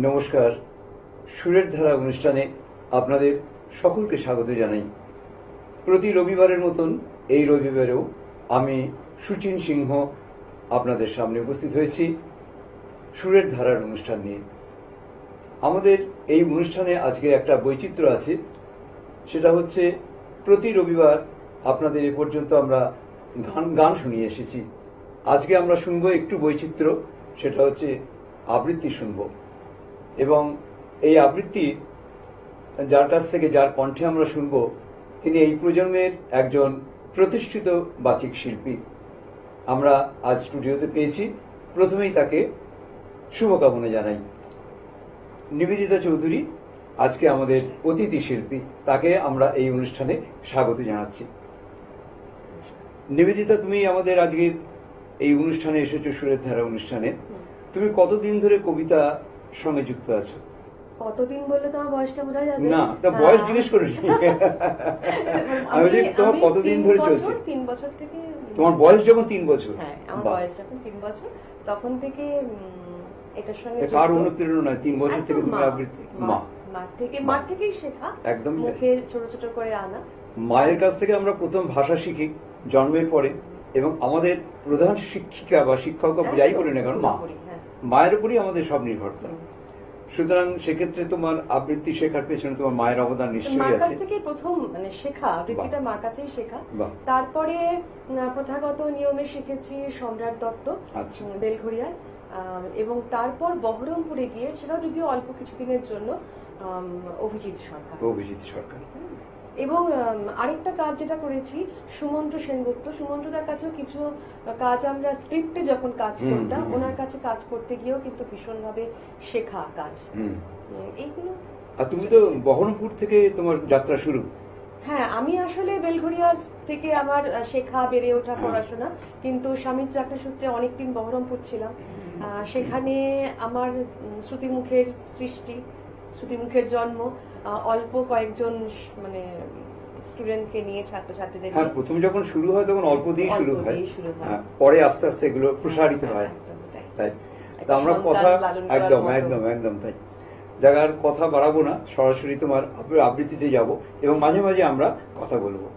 নমস্কার। সুরের ধারা অনুষ্ঠানে আপনাদের সকলকে স্বাগত জানাই। প্রতি রবিবারের মতন এই রবিবারেও আমি সুচিন সিংহ আপনাদের সামনে উপস্থিত হয়েছি সুরের ধারার অনুষ্ঠান নিয়ে। আমাদের এই অনুষ্ঠানে আজকে একটা বৈচিত্র্য আছে, সেটা হচ্ছে প্রতি রবিবার আপনাদের এ পর্যন্ত আমরা গান শুনিয়ে এসেছি। আজকে আমরা শুনবো একটু বৈচিত্র্য, সেটা হচ্ছে আবৃত্তি শুনবো। এবং এই আবৃত্তি যার কাছ থেকে, যার কণ্ঠে আমরা শুনব, তিনি এই প্রজন্মের একজন প্রতিষ্ঠিত বাচিক শিল্পী। আমরা আজ স্টুডিওতে পেয়েছি। প্রথমেই তাকে শুভকামনা জানাই। নিবেদিতা চৌধুরী আজকে আমাদের অতিথি শিল্পী, তাকে আমরা এই অনুষ্ঠানে স্বাগত জানাচ্ছি। নিবেদিতা, তুমি আমাদের আজকে এই অনুষ্ঠানে এসেছো, সুরের ধারা অনুষ্ঠানে। তুমি কতদিন ধরে কবিতা সঙ্গে যুক্ত আছো? কতদিন বললে তোমার বয়সটা বোঝা যাবে না, তা বয়স জিজ্ঞেস করিনি। আমি বলি তোমার কতদিন ধরে চলছে? 3 বছর থেকে। তোমার বয়স যখন 3 বছর? হ্যাঁ, আমার বয়স যখন 3 বছর তখন থেকে এটার সঙ্গে কার অনুপ্রেরণা? 3 বছর থেকে তুমি আবৃত্তি? মার থেকেই শেখা, একদম মুখে ছোট ছোট করে আনা। মায়ের কাছ থেকে আমরা প্রথম ভাষা শিখি জন্মের পরে, এবং আমাদের প্রধান শিক্ষিকা বা শিক্ষক যাই বলি না কেন, মায়ের উপরই আমাদের সব নির্ভরতা। সুতরাং সেক্ষেত্রে তোমার আবৃত্তি শেখার পেছনে তোমার মায়ের অবদান নিশ্চয়ই আছে। মার কাছ থেকে প্রথম শেখা, আবৃত্তিটা মার কাছেই শেখা। তারপরে প্রথাগত নিয়মে শিখেছি সম্রাট দত্ত বেলঘড়িয়ায়, এবং তারপর বহরমপুরে গিয়ে, সেটাও যদিও অল্প কিছুদিনের জন্য, অভিজিৎ সরকার। এবং আরেকটা কাজ যেটা করেছি সুমন্ত্র সেনগুপ্ত, সুমন্ত্রদার কাছেও কিছু কাজ আমরা স্ক্রিপ্টে যখন কাজ করতাম, ওনার কাছে কাজ করতে গিয়েও কিন্তু ভীষণভাবে শেখা কাজ এইগুলো। আর তুমি তো বহরমপুর থেকে তোমার যাত্রা শুরু। হ্যাঁ, আমি আসলে বেলঘড়িয়ার থেকে আমার শেখা, বেড়ে ওঠা, পড়াশোনা, কিন্তু স্বামীর চাকরি সূত্রে অনেকদিন বহরমপুর ছিলাম। সেখানে আমার শ্রুতিমুখের সৃষ্টি, শ্রুতিমুখের জন্ম, অল্প কয়েকজন স্টুডেন্টকে নিয়ে, ছাত্রছাত্রীদের। হ্যাঁ, প্রথম যখন শুরু হয় তখন অল্প দিয়ে শুরু হয়, পরে আস্তে আস্তে এগুলো প্রসারিত হয়। তাই আমরা কথা একদম তাই জায়গার কথা বাড়াবো না, সরাসরি তোমার আবৃত্তিতে যাব, এবং মাঝে মাঝে আমরা কথা বলবো।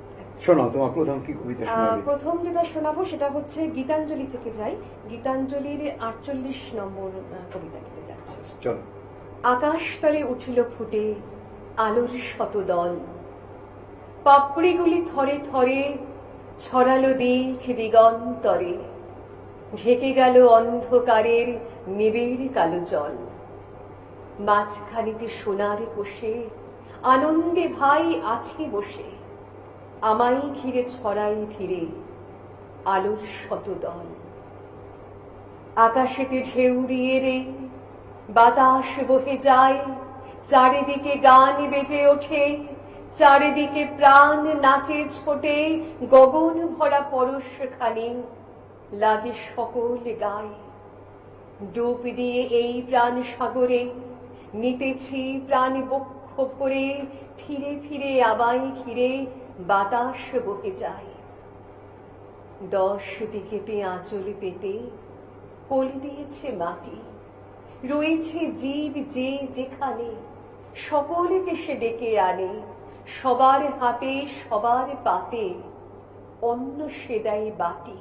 শোনাও, তোমার প্রথম কি কবিতা শোনাবে? প্রথম যেটা শোনাবো সেটা হচ্ছে গীতাঞ্জলি থেকে যাই। গীতাঞ্জলির 48 নম্বর কবিতা লিখতে যাচ্ছি। চলো। আকাশ তলে উঠল ফুটে আলোর শতদল, পাপড়িগুলি থরে থরে ছড়ালো দিক দিগন্তরে, ঢেকে গেল অন্ধকারের নিবিড় কালো জল। মাঝখানিতে সোনার কোষে আনন্দে ভাই আছে বসে, আমায় ঘিরে ছড়াই ধীরে আলোর শতদল। আকাশেতে ঢেউ দিয়ে রে বাতাস বহে যায়, চারিদিকে গান বেজে ওঠে, চারিদিকে প্রাণ নাচে ছোটে, গগন ভরা পরশখানি লাগে সকল গায়ে। ডুব দিয়ে এই প্রাণ সাগরে নিতেছি প্রাণ বক্ষ ভরে, ফিরে ফিরে আমায় ঘিরে বাতাস বহে যায়। 10 দিকেতে আঁচল পেতে কলি দিয়েছে মাটি, রয়েছে জীব যে যেখানে, সকলকে সে ডেকে আনে, সবার হাতে সবার পাতে অন্ন সে দেয় বাটি।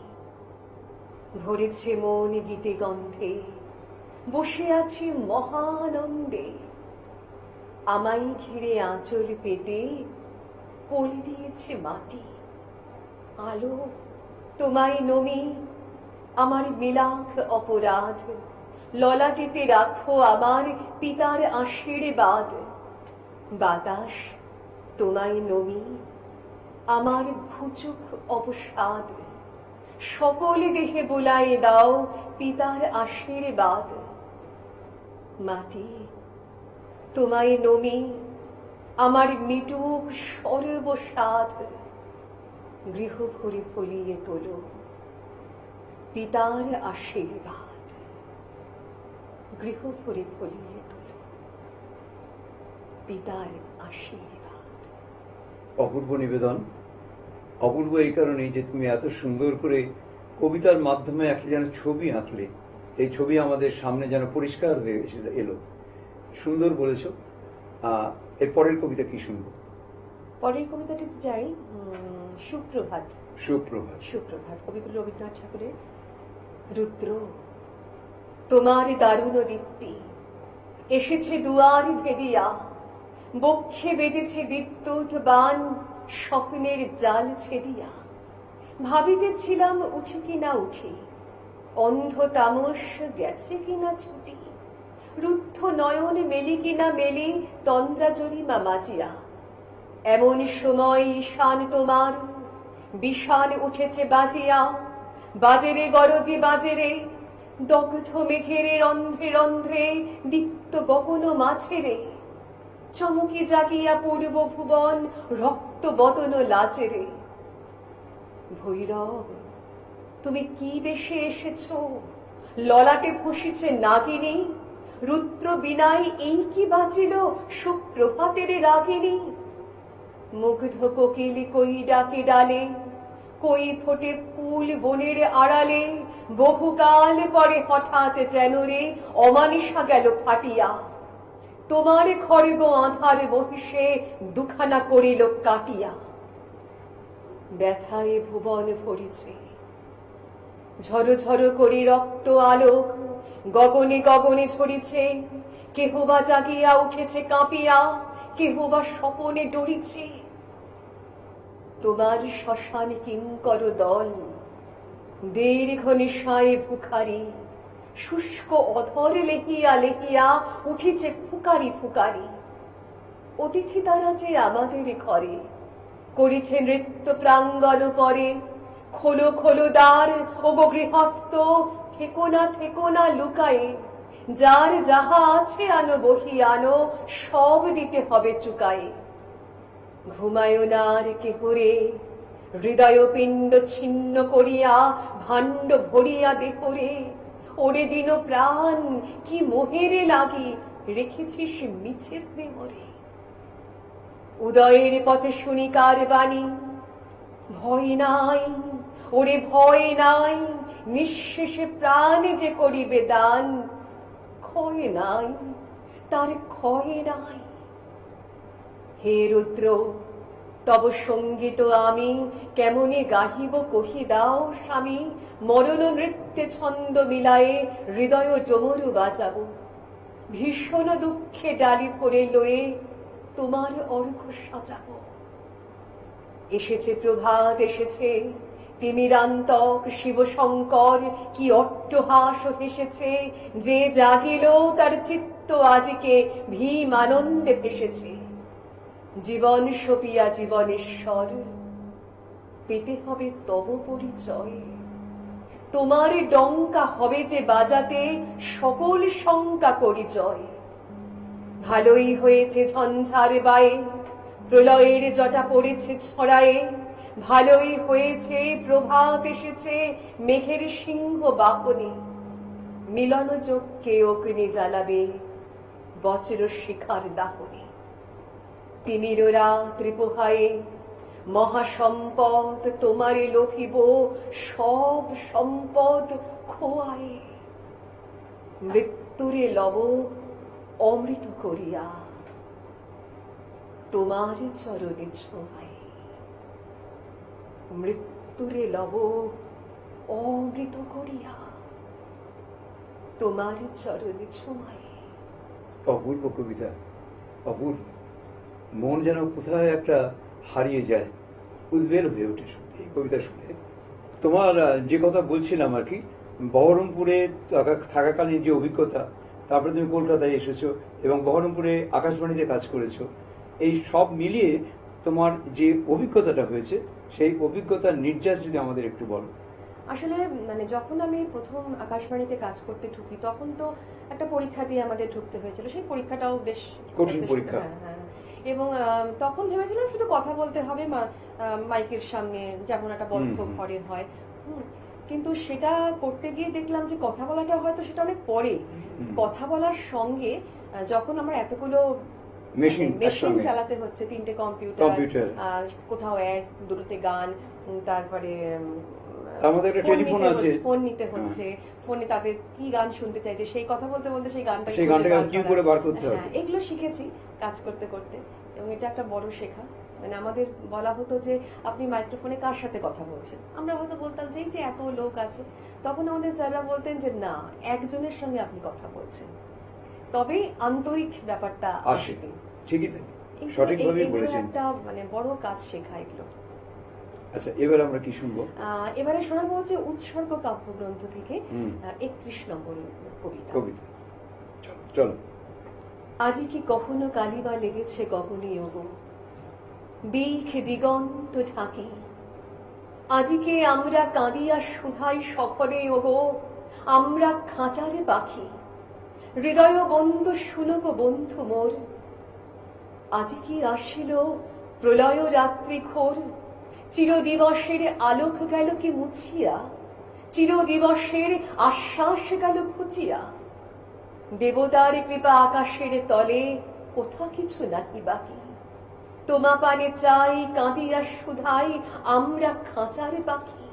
ভরেছে মন গীতে গন্ধে, বসে আছি মহানন্দে, আমায় ঘিরে আঁচল পেতে কলি দিয়েছে মাটি। আলো তোমায় নমি, আমার মিলাখ অপরাধ, ললাটেতে রাখো আমার পিতার আশীর্বাদ। বাতাস তোমায় নমি, আমার ঘুচুক অবসাদ, সকল দেহে বোলায় দাও পিতার আশীর্বাদ। মাটি তোমায় নমি, আমার মিটুক সর্বসাধ, গৃহ ভরে ফলিয়ে তোলো পিতার আশীর্বাদ। গৃহ ভরে ফলিয়ে তোলো পিতার আশীর্বাদ। অপূর্ব নিবেদন। অপূর্ব এই কারণেই যে তুমি এত সুন্দর করে কবিতার মাধ্যমে একটা যেন ছবি আঁকলে, এই ছবি আমাদের সামনে যেন পরিষ্কার হয়ে এলো। সুন্দর বলেছ। এর পরের কবিতা কি শুনবো? পরের কবিতাটিতে যাই, সুপ্রভাত। সুপ্রভাত। সুপ্রভাত কবিগুরু রবীন্দ্রনাথ ঠাকুরের। রুদ্র, তোমার দারুণ দীপ্তি এসেছে দুয়ার ভেদিয়া, বক্ষে বেজেছে বিদ্যুৎ বান, স্বপ্নের জাল ছেদিয়া। ভাবিতেছিলাম উঠি কি না উঠি, অন্ধ তামস গেছে কিনা ছুটি, রুদ্ধ নয়ন মেলি কিনা মেলি, তন্দ্রা জরিমা মাজিয়া। এমন সময় ঈশান তোমার বিষান উঠেছে বাজিয়া, বাজেরে গরজি বাজেরে, দগ্ধ মেঘের রন্ধ্রে রন্ধ্রে, দীপ্ত গগন মাঝেরে, চমকি জাগিয়া পূর্ব ভুবন, রক্ত বদন লাজেরে। ভৈরব, তুমি কি বেশে এসেছ, ললাটে ফুসিছে নাগিনী, রুদ্র বিনাই এই কি বাজিল, সুপ্রভাতের রাগিনী। মুগ্ধ কোকিল কই ডাকে ডালে, কই ফোটে ফুল বনের আড়ালে, বহুকাল পরে হঠাৎ যেন রে অমানিসা গেল ফাটিয়া। তোমার খড়গ আধার বহিষে দুখানা করিল কাটিয়া। ব্যথায় ভুবন ভরিছে, ঝরো ঝরো করি রক্ত আলোক, গগনে গগনে ঝরিছে, কেহ বা জাগিয়া উঠেছে কাঁপিয়া, কেহ বা স্বপনে ডরিছে। তোমার শ্মশান কিঙ্কর দল দীর্ঘ নিশায় ভুখারি, শুষ্ক অধর লেহিয়া লেহিয়া উঠিছে ফুকারি ফুকারি। অতিথি তারা যে আমাদের ঘরে করিছে নৃত্য প্রাঙ্গণ করে, খোলো খোলো দ্বার ও গো গৃহস্থ, থেকো না লুকায়ে, যার যাহা আছে আনো বহি আনো, সব দিতে হবে চুকায়ে। ঘুমায়ো না আর কেহ রে, হৃদয় পিণ্ড ছিন্ন করিয়া, ভাণ্ড ভরিয়া দেহরে, ওরে দিন প্রাণ কি মোহেরে লাগি, রেখেছিস মিছে স্নেহরে। উদয়ের পথে শুনি কার বাণী, ভয় নাই ওরে ভয় নাই, নিঃশেষে প্রাণ যে করিবে দান, ক্ষয় নাই তার ক্ষয় নাই। হে রুদ্র, তব সঙ্গীত আমি কেমনে গাহিব কহি দাও স্বামী, মরণ নৃত্যে ছন্দ মিলায়ে হৃদয় ডমরু বাজাবো, ভীষণ দুঃখে ডালি ভরে লয়ে তোমার অর্ঘ সাজাবো। এসেছে প্রভাত এসেছে, তিমিরান্তক শিব শঙ্কর কি অট্টহাস হেসেছে, যে জাগিল তার চিত্ত আজিকে ভীম আনন্দে ভেসেছে। জীবন সপিয়া জীবনেশ্বর, পেতে হবে তব পরিচয়, তোমার ডঙ্কা হবে যে বাজাতে, সকল শঙ্কা করি জয়। ভালোই হয়েছে ঝঞ্ঝার বায়ে, প্রলয়ের জটা পড়েছে ছড়ায়ে, ভালোই হয়েছে প্রভাত এসেছে মেঘের সিংহ বাহনে, মিলন যজ্ঞে অগ্নি জ্বালাবে বজ্র শিখার দাহনে। তিমির রাত্রি পোহায়ে মহাসম্পদ তোমারে লোভিব, সব সম্পদ খোয়ায়ে, মৃত্যুরে লব অমৃত করিয়া, তোমার চরণে ছোঁয়ায়ে। মৃত্যুরে লব অমৃত করিয়া, তোমার চরণে ছোঁয়ায়ে। অপূর্ব কবিতা, অপূর্ব। মন যেন কোথায় একটা হারিয়ে যায়, উদ্বেল হয়ে ওঠে সত্যি কবিতা শুনে। তোমার যে কথা বলছিলাম আর কি, বহরমপুরে থাকাকালীন যে অভিজ্ঞতা, তারপরে তুমি কলকাতায় এসেছো এবং বহরমপুরে আকাশবাণীতে কাজ করেছো, এই সব মিলিয়ে তোমার যে অভিজ্ঞতাটা হয়েছে, সেই অভিজ্ঞতার নির্যাস যদি আমাদের একটু বলো। আসলে মানে যখন আমি প্রথম আকাশবাণীতে কাজ করতে ঢুকি, তখন তো একটা পরীক্ষা দিয়ে আমাদের ঢুকতে হয়েছিল। সেই পরীক্ষাটাও বেশ কঠিন পরীক্ষা। হ্যাঁ। এবং তখন ভেবেছিলাম শুধু কথা বলতে হবে মাইকের সামনে, যেমন একটা বদ্ধ ঘরে হয়। কিন্তু সেটা করতে গিয়ে দেখলাম যে কথা বলাটা হয়তো সেটা অনেক পরে। কথা বলার সঙ্গে যখন আমার এতগুলো মেশিন চালাতে হচ্ছে, 3টে কম্পিউটার, কোথাও অ্যাড, 2টোতে গান, তারপরে আমাদের একটা টেলিফোন আছে, ফোন নিতে হচ্ছে, ফোনে তাদের কি গান শুনতে চাইছে সেই কথা বলতে বলতে সেই গানটা কিউ করে বার করতে হবে। এগুলো শিখেছি কাজ করতে করতে, এবং এটা একটা বড় শেখা। মানে আমাদের বলা হতো যে আপনি মাইক্রোফোনে কার সাথে কথা বলছেন, আমরা হয়তো বলতাম যে এই যে এত লোক আছে, তখন আমাদের স্যাররা বলতেন যে না, একজনের সঙ্গে আপনি কথা বলছেন, তবেই আন্তরিক ব্যাপারটা আসবে। ঠিকই তাই, সঠিকভাবেই বলেছেন। একটা মানে বড় কাজ শেখা এগুলো। আচ্ছা, এবার আমরা কি শুনবো? এবারে শোনাবো হচ্ছে উৎসর্গ কাব্যগ্রন্থ থেকে 31 নম্বর কবিতা। চলো। আজি কি কখনো কালিমা লেগেছে গগনে ওগো, দিক দিগন্ত ঢাকি, আজিকে আমরা কাঁদিয়া সুধাই সফরে ওগো, আমরা খাঁচারে পাখি, হৃদয় বন্ধু শুনক বন্ধু মোর, আজি কি আসিল প্রলয় রাত্রি ঘোর, চির দিবসের আলোক গেল কি মুছিয়া, চির দিবসের আশ্বাস গেল খুঁচিয়া, দেবতার কৃপা আকাশের তলে কোথা কিছু নাকি বাকি, তোমা পানে চাই কাঁদিয়া সুধাই আমরা খাঁচার পাখি,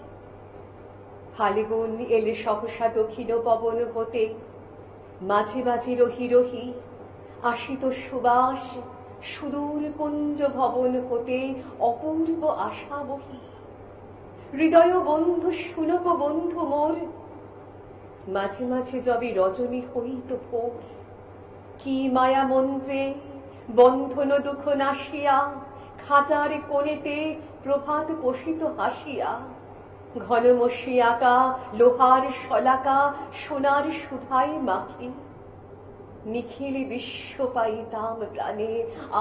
ফাল্গুন এলে সহসা দক্ষিণ পবন হতে, মাঝে মাঝে রহি রহি আসিত সুবাস, সুদূর কুঞ্জ ভবন হতে অপূর্ব আশা বহি, হৃদয় বন্ধু শুনক বন্ধু মোর, মাঝে মাঝে যবে রজনী হইত ভোর, কি মায়া মন্ত্রে বন্ধন দুঃখ নাশিয়া, খাঁচার কোণেতে প্রভাত পোষিত হাসিয়া, ঘন মশি আঁকা লোহার শলাকা সোনার সুধায় মাখি, নিখিল বিশ্ব পাইতাম প্রাণে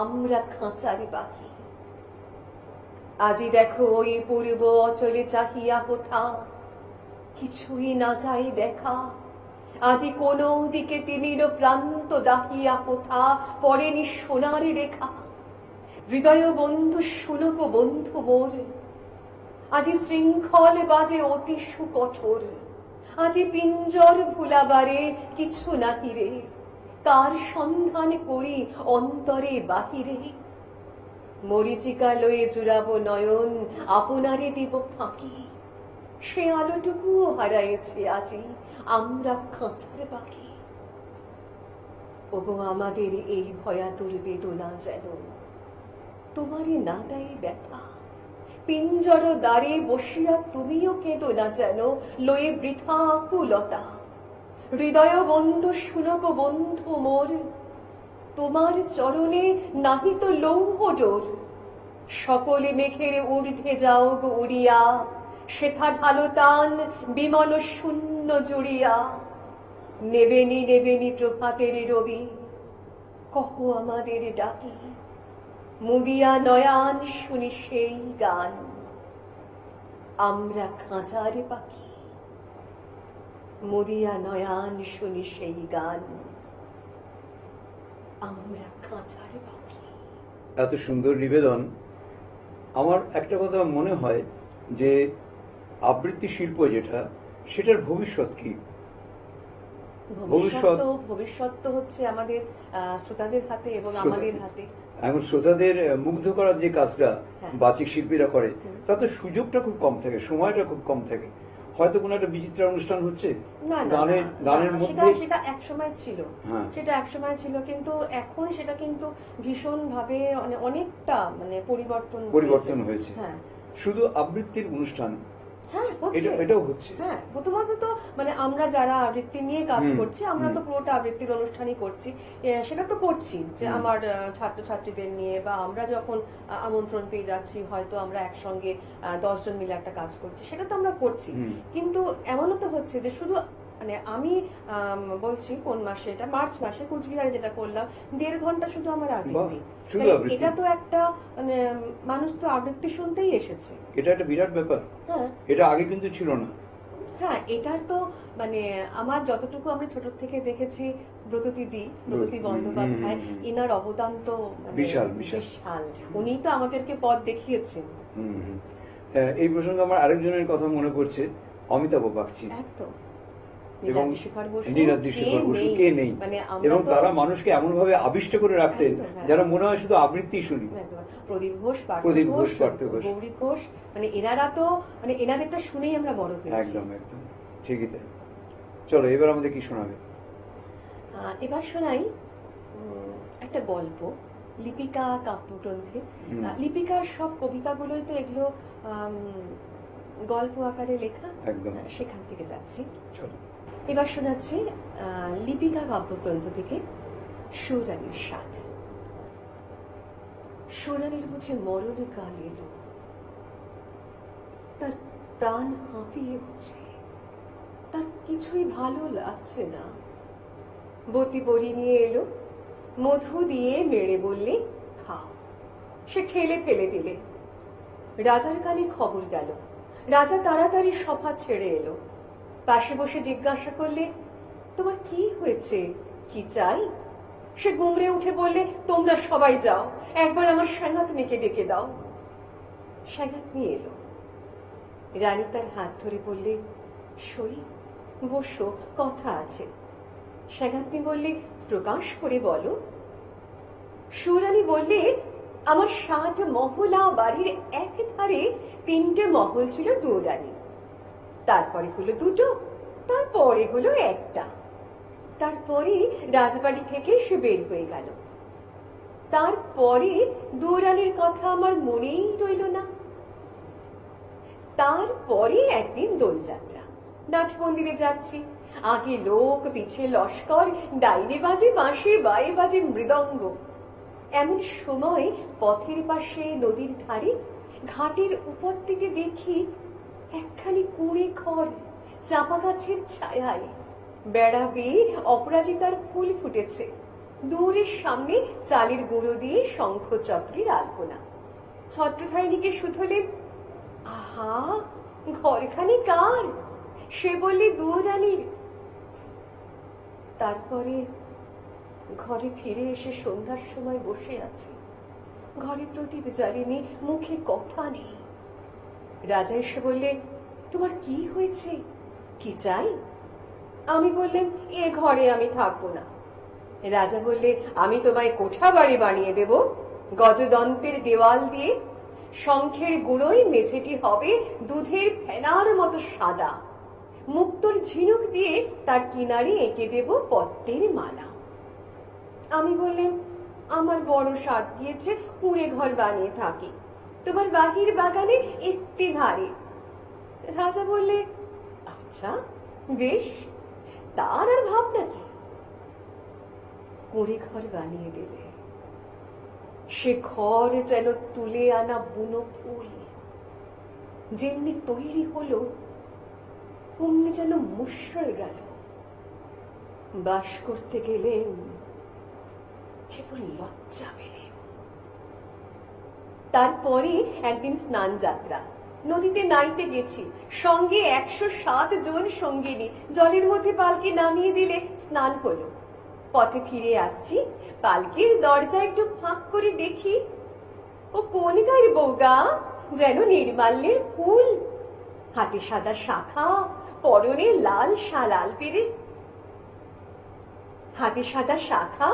আমরা খাঁচার পাখি, আজি দেখো ওই পূর্ব অচলে চাহিয়া কোথা, কিছুই না যাই দেখা, আজি কোন দিকে তিমির প্রান্ত দাহিয়া কোথা, পড়েনি সোনার রেখা, হৃদয় বন্ধু শুনক বন্ধু মোর, আজি শৃঙ্খল বাজে অতি সুকঠোর, আজি পিঞ্জর ভুলাবারে কিছু নাহি রে, কার সন্ধান করি অন্তরে বাহিরে, মরিচিকা লয়ে জুড়াবো নয়ন আপনারে দিব ফাঁকি, সে আলোটুকুও হারাইছে আজি আমরা খাঁচার পাখি, ওগো আমাদের এই ভয়াতুর বেদনা যেন তোমারই না দেয় ব্যথা, পিঞ্জর দ্বারে বসিয়া তুমিও কেঁদো না যেন লয়ে বৃথা আকুলতা, হৃদয় বন্ধু শুনক বন্ধু মোর, তোমার চরণে নাহি তো লৌহ ডোর, সকলে মেঘের ঊর্ধ্বে যাও গো উড়িয়া, সেথা ঢালো টান বিমল শূন্য জুড়িয়া, নেবেনি নেবেনি প্রভাতের রবি, কহ আমাদের ডাকি, মুদিয়া নয়ান শুনি সেই গান, আমরা খাঁচার পাখি, মুদিয়া নয়ান শুনি সেই গান, আমরা খাঁচার পাখি। এত সুন্দর নিবেদন। আমার একটা কথা মনে হয় যে আবৃত্তি শিল্প যেটা, সেটার ভবিষ্যৎ কি? ভবিষ্যৎ তো হচ্ছে আমাদের শ্রোতাদের হাতে এবং আমাদের হাতে। এখন শ্রোতাদের মুগ্ধ করার যে কাজটা বাচিক শিল্পীরা করে, তাতে সুযোগটা খুব কম থাকে, সময়টা খুব কম থাকে। হয়তো কোনো একটা বিচিত্র অনুষ্ঠান হচ্ছে, গানের মধ্যে সেটা এক সময় ছিল, সেটা এক সময় ছিল, কিন্তু এখন সেটা কিন্তু ভীষণ ভাবে অনেকটা মানে পরিবর্তন হয়েছে। শুধু আবৃত্তির অনুষ্ঠান এটাও হচ্ছে। হ্যাঁ, প্রথমত তো মানে আমরা যারা আবৃত্তি নিয়ে কাজ করছি, আমরা তো পুরোটা আবৃত্তির অনুষ্ঠানই করছি, সেটা তো করছি যে আমার ছাত্রছাত্রীদের নিয়ে, বা আমরা যখন আমন্ত্রণ পেয়ে যাচ্ছি হয়তো আমরা একসঙ্গে 10 জন মিলে একটা কাজ করছি, সেটা তো আমরা করছি। কিন্তু এমনও তো হচ্ছে যে শুধু মানে আমি বলছি কোন মাসে, এটা মার্চ মাসে কুচবিহারে যেটা করলাম, 1.5 ঘন্টা শুধু আমার আবৃত্তি। এটা তো একটা মানে মানুষ তো আবৃত্তি শুনতেই এসেছে, এটা একটা বিরাট ব্যাপার। এটা আগে কিন্তু ছিল না। হ্যাঁ, এটার তো মানে আমার যতটুকু আমি ছোট থেকে দেখেছি, ব্রততী বন্দ্যোপাধ্যায়, এনার অবদান তো বিশাল। উনি তো আমাদেরকে পথ দেখিয়েছেন। এই প্রসঙ্গে আমার আরেকজনের কথা মনে পড়ছে, অমিতাভ বাগচি। একদম এবং নীলাদ্রি শেখর বসু কে নেই, এবং তারা মানুষকে এমন ভাবে আবিষ্ট করে রাখতেন যারা মনে হয় শুধু আবৃত্তি শুনি। প্রদীপ ঘোষ, পার্থ ঘোষ, গৌরী ঘোষ, মানে এনারা তো মানে এনাদেরটা শুনেই আমরা বড় হয়েছি। একদম একদম ঠিকই তাই। চলো এবার আমাদের কি শোনাবে? এবার শোনাই একটা গল্প, লিপিকা কাব্যগ্রন্থে। লিপিকার সব কবিতাগুলোই তো এগুলো গল্প আকারে লেখা, সেখান থেকে যাচ্ছি। এবার শোনাচ্ছি লিপিকা কাব্যগ্রন্থ থেকে সুরানির স্বাদ। সুরানির বুঝে মরণ কাল এলো, তার প্রাণ হাঁপিয়ে উঠছে, তার কিছুই ভালো লাগছে না। বতি বড়ি নিয়ে এলো, মধু দিয়ে মেরে বললে খাও, সে ঠেলে ফেলে দিলে। রাজার কানে খবর গেল, রাজা তাড়াতাড়ি সভা ছেড়ে এলো। পাশে বসে জিজ্ঞাসা করলে, তোমার কি হয়েছে, কি চাই? সে গুমড়ে উঠে বললে, তোমরা সবাই যাও, একবার আমার সেনাতনিকে ডেকে দাও। সেনাতনি এলো। রানী তার হাত ধরে বললে, সই, বসো, কথা আছে। সেনাতনি বললে, প্রকাশ করে বলো। সুরানী বললে, আমার 7 মহলা বাড়ির এক ধারে 3টে মহল ছিল দুরানী, তারপরে হলো 2টো, তারপরে হলো 1টা, তারপরে রাজবাড়ি থেকে সে বের হয়ে গেল। তারপরে দুরানীর কথা আমার মনেই রইল না। তারপরে একদিন দোলযাত্রা, নাট মন্দিরে যাচ্ছি, আগে লোক, পিছে লস্কর, ডাইনে বাজে বাঁশি, বায়ে বাজে মৃদঙ্গ। এমন সময় পথের পাশে নদীর ধারে ঘাটের উপরটিতে দেখি একখানি কুঁড়ে ঘর চাপা গাছের ছায়ায় বেড়া বেয়ে অপরাজিতার ফুল ফুটেছে। দূরের সামনে চালের গুঁড়ো দিয়ে শঙ্খ চক্রের আলপনা। ছত্রধারিণীকে শুধলে, আহা, ঘরখানি কার? সে বললে, দুরানীর। তারপরে ঘরে ফিরে এসে সন্ধ্যার সময় বসে আছি, ঘরে প্রদীপ জ্বালিনি, মুখে কথা নেই। রাজা এসে বললে, তোমার কি হয়েছে, কি চাই? আমি বললাম, এ ঘরে আমি থাকবো না। রাজা বললে, আমি তোমায় কোঠা বাড়ি বানিয়ে দেব, গজদন্তের দেওয়াল দিয়ে, শঙ্খের গুঁড়োয় মেঝেটি হবে দুধের ফেনার মতো সাদা, মুক্তোর ঝিনুক দিয়ে তার কিনারে এঁকে দেব পদ্মের মালা। আমি বললাম, আমার বড় সাধ গিয়েছে, কুঁড়ে ঘর বানিয়ে থাকি, তোমার বাহির বাগানের একটি ধারে। রাজা বললে, আচ্ছা বেশ, তার আর ভাবনা কি? কুঁড়ে ঘর বানিয়ে দিলে। সে ঘর যেন তুলে আনা বুনো ফুল, যেমনি তৈরি হলো অমনি যেন মুষড়ে গেল। বাস করতে গেলেন, কেবল লজ্জা পেলেন। তারপরে একদিন স্নান যাত্রা, নদীতে নাইতে গেছি, সঙ্গে 107 জন সঙ্গিনী। জলের মধ্যে পালকি নামিয়ে দিলে, স্নান হলো। পথে ফিরে আসছি, পালকির দরজা একটু ফাঁক করে দেখি, ও কোন গায়ের বউগা, যেন নির্মাল্যের ফুল, হাতে সাদা শাখা, পরনে লাল শালাল পেরে, হাতে সাদা শাখা,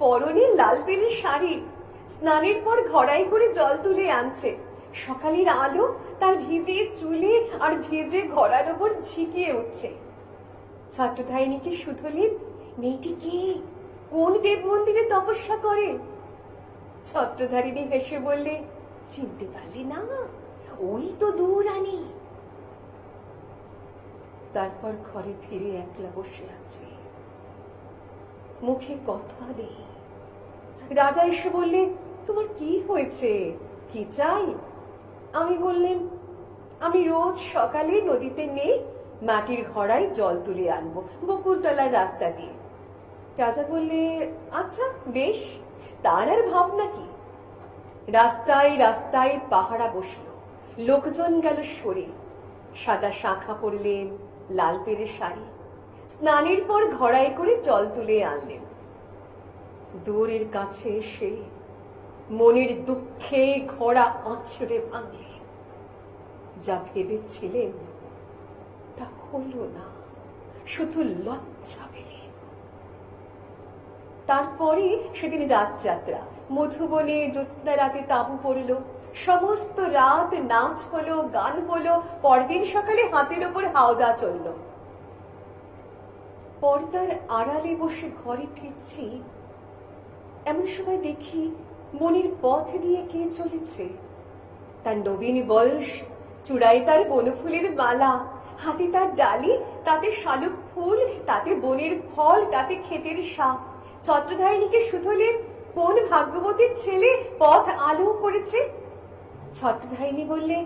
পরনে লাল পেরে শাড়ি, স্নানের পর ঘড়াই করে জল তুলে আনছে। সকালের আলো তার ভিজে চুলে আর ভেজে ঘড়ার ওপর ঝিকিয়ে উঠছে। ছত্রধারিণীকে শুধলেন, মেয়েটি কে, কোন দেব মন্দিরে তপস্যা করে? ছত্রধারিণী হেসে বললে, চিনতে পারলে না, ওই তো দুরানী। তারপর ঘরে ফিরে একলা বসে আছে, মুখে কথা নেই। রাজা এসে বললে, তোমার কি হয়েছে, কি চাই? আমি বললেন, আমি রোজ সকালে নদীতে নেই মাটির ঘড়ায় জল তুলে আনবো, বকুলতলার রাস্তা দিয়ে। রাজা বললে, আচ্ছা বেশ, তার আর ভাবনা কি? রাস্তায় রাস্তায় পাহারা বসলো, লোকজন গেল সরে। সাদা শাখা পরলেন, লাল পেরে শাড়ি, স্নানের পর ঘড়ায় করে জল তুলে আনলেন। দূরের কাছে এসে মনের দুঃখে ঘোড়া আঁচড়ে ভাঙলেন। যা ভেবেছিলেন তা হলো না, শুধু লজ্জা পেলেন। তারপরে সেদিন রাসযাত্রা, মধুবনে জ্যোৎস্না রাতে তাঁবু পড়ল, সমস্ত রাত নাচ হলো, গান হলো, পরদিন সকালে হাতের ওপর হাওদা চলল। পর্দার আড়ালে বসে ঘরে ফিরছি, এমন সময় দেখি মনির পথ দিয়ে কে চলেছে। তার নবীন বয়স, চূড়ায় তার বনফুলের মালা, হাতে তার ডালি, তাতে শালুক ফুল, তাতে বনের ফল, তাতে ক্ষেতের শাক। ছত্রধারিণীকে শুধলে কোন ভাগ্যবতীর ছেলে পথ আলো করেছে। ছত্রধারিণী বললে,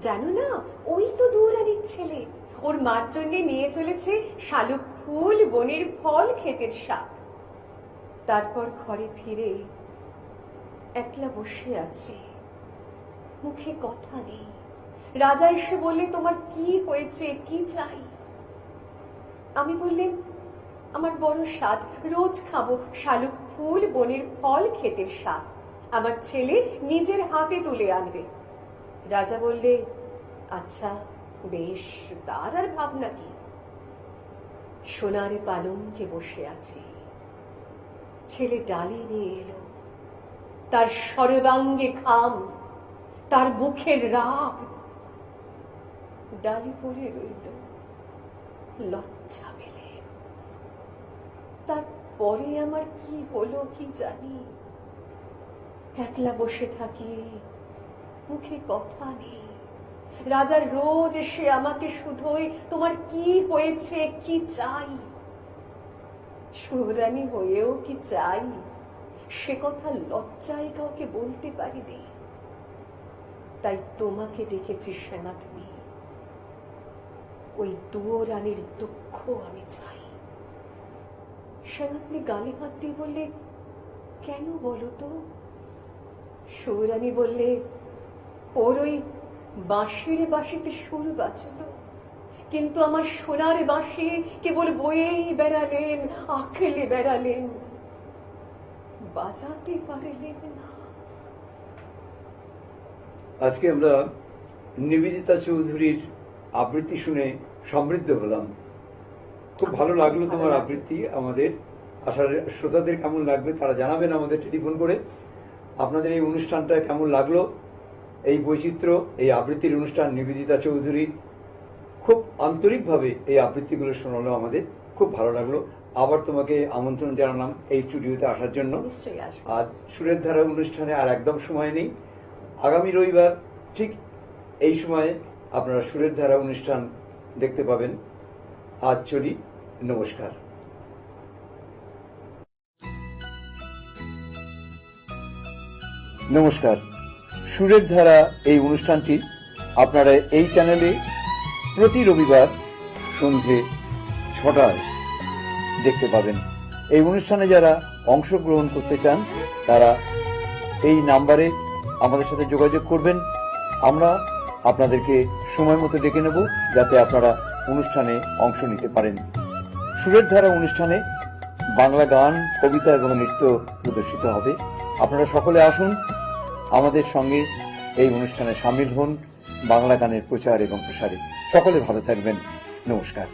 জানো না, ওই তো দুয়োরানির ছেলে, ওর মার জন্য নিয়ে চলেছে শালুক ফুল, বনের ফল, ক্ষেতের শাক। তারপর ঘরে ফিরে একলা বসে আছি, মুখে কথা নেই। রাজা এসে বললে, তোমার কি হয়েছে, কি চাই? আমি বললেন, আমার বড় স্বাদ, রোজ খাবো শালুক ফুল, বনের ফল, ক্ষেতের শাক। আমার ছেলে নিজের হাতে তুলে আনবে। রাজা বললে, আচ্ছা বেশ, তার আর ভাবনা কি। সোনার পালঙ্কে বসে আছি, ছেলে ডালি নিয়ে এলো, তার সর্বাঙ্গে ঘাম, তার মুখের রাগ। ডালি পড়ে রইল, লজ্জা পেলে। তারপরে আমার কি হলো কি জানি, একলা বসে থাকি, মুখে কথা নেই। রাজা রোজ এসে আমাকে শুধোয়, তোমার কি হয়েছে, কি চাই? সুরানী হয়েও কি চাই, সে কথা লজ্জায় কাউকে বলতে পারিনি। তাই তোমাকে ডেকেছি সেনাথনি, ওই দুয়োরানির দুঃখ আমি চাই। সেনাথনি গালে হাত দিয়ে বললে, কেন বলো তো? সুরানী বললে, ওর ওই বাঁশির বাঁশিতে সুর বাঁচল, কিন্তু আমার সোনার বাঁশি কেবল বয়েই বেড়ালেন, আঁকলে বেড়ালেন, বাজাতে পারলেন না। আজকে আমরা নিবেদিতা চৌধুরীর আবৃত্তি শুনে সমৃদ্ধ হলাম। খুব ভালো লাগলো তোমার আবৃত্তি। আমাদের আশার শ্রোতাদের কেমন লাগবে তারা জানাবেন আমাদের টেলিফোন করে। আপনাদের এই অনুষ্ঠানটা কেমন লাগলো, এই বৈচিত্র্য, এই আবৃত্তির অনুষ্ঠান নিবেদিতা চৌধুরী খুব আন্তরিকভাবে এই আবৃত্তিগুলো শোনালো আমাদের, খুব ভালো লাগলো। আবার তোমাকে আমন্ত্রণ জানালাম এই স্টুডিওতে আসার জন্য। আজ সুরের ধারা অনুষ্ঠানে আর একদম সময় নেই। আগামী রবিবার ঠিক এই সময়ে আপনারা সুরের ধারা অনুষ্ঠান দেখতে পাবেন। আজ চলি, নমস্কার। নমস্কার। সুরের ধারা এই অনুষ্ঠানটি আপনারা এই চ্যানেলে প্রতি রবিবার সন্ধে 6টায় দেখতে পাবেন। এই অনুষ্ঠানে যারা অংশগ্রহণ করতে চান তারা এই নাম্বারে আমাদের সাথে যোগাযোগ করবেন। আমরা আপনাদেরকে সময় মতো ডেকে নেব যাতে আপনারা অনুষ্ঠানে অংশ নিতে পারেন। সুরের ধারা অনুষ্ঠানে বাংলা গান, কবিতা এবং নৃত্য প্রদর্শিত হবে। আপনারা সকলে আসুন, আমাদের সঙ্গে এই অনুষ্ঠানে সামিল হন, বাংলা গানের প্রচার এবং প্রসারে। সকলে ভালো থাকবেন। নমস্কার।